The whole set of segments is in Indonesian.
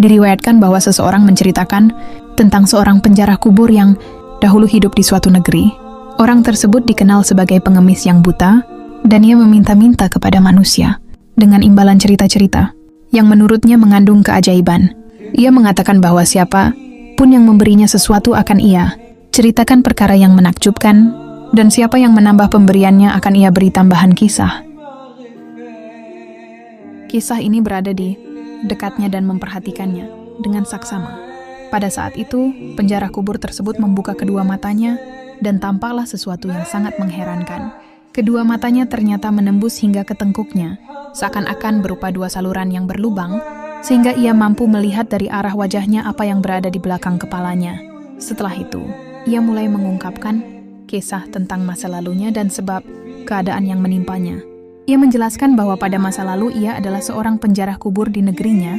Diriwayatkan bahwa seseorang menceritakan tentang seorang penjara kubur yang dahulu hidup di suatu negeri. Orang tersebut dikenal sebagai pengemis yang buta, dan ia meminta-minta kepada manusia dengan imbalan cerita-cerita yang menurutnya mengandung keajaiban. Ia mengatakan bahwa siapa pun yang memberinya sesuatu akan ia ceritakan perkara yang menakjubkan, dan siapa yang menambah pemberiannya akan ia beri tambahan kisah. Kisah ini berada di dekatnya dan memperhatikannya dengan saksama. Pada saat itu, penjara kubur tersebut membuka kedua matanya dan tampaklah sesuatu yang sangat mengherankan. Kedua matanya ternyata menembus hingga ke tengkuknya, seakan-akan berupa dua saluran yang berlubang, sehingga ia mampu melihat dari arah wajahnya apa yang berada di belakang kepalanya. Setelah itu, ia mulai mengungkapkan kisah tentang masa lalunya dan sebab keadaan yang menimpanya. Ia menjelaskan bahwa pada masa lalu ia adalah seorang penjara kubur di negerinya,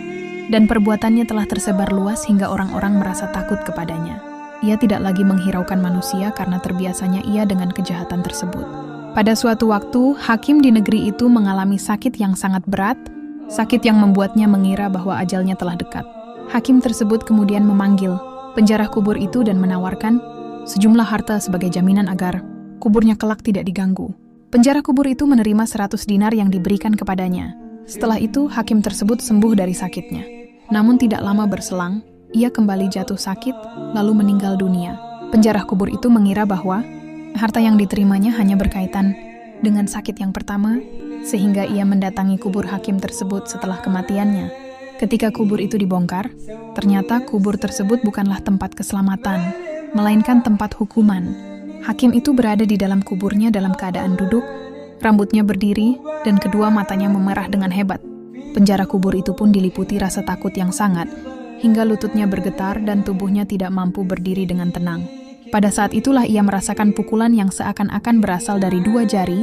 dan perbuatannya telah tersebar luas hingga orang-orang merasa takut kepadanya. Ia tidak lagi menghiraukan manusia karena terbiasanya ia dengan kejahatan tersebut. Pada suatu waktu, hakim di negeri itu mengalami sakit yang sangat berat, sakit yang membuatnya mengira bahwa ajalnya telah dekat. Hakim tersebut kemudian memanggil penjara kubur itu dan menawarkan sejumlah harta sebagai jaminan agar kuburnya kelak tidak diganggu. Penjara kubur itu menerima 100 dinar yang diberikan kepadanya. Setelah itu, hakim tersebut sembuh dari sakitnya. Namun tidak lama berselang, ia kembali jatuh sakit, lalu meninggal dunia. Penjara kubur itu mengira bahwa harta yang diterimanya hanya berkaitan dengan sakit yang pertama, sehingga ia mendatangi kubur hakim tersebut setelah kematiannya. Ketika kubur itu dibongkar, ternyata kubur tersebut bukanlah tempat keselamatan, melainkan tempat hukuman. Hakim itu berada di dalam kuburnya dalam keadaan duduk, rambutnya berdiri, dan kedua matanya memerah dengan hebat. Penjara kubur itu pun diliputi rasa takut yang sangat, hingga lututnya bergetar dan tubuhnya tidak mampu berdiri dengan tenang. Pada saat itulah ia merasakan pukulan yang seakan-akan berasal dari dua jari,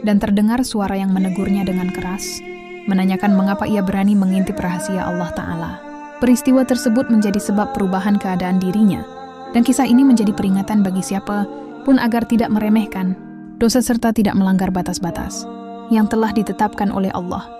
dan terdengar suara yang menegurnya dengan keras, menanyakan mengapa ia berani mengintip rahasia Allah Ta'ala. Peristiwa tersebut menjadi sebab perubahan keadaan dirinya, dan kisah ini menjadi peringatan bagi siapa pun agar tidak meremehkan dosa serta tidak melanggar batas-batas yang telah ditetapkan oleh Allah.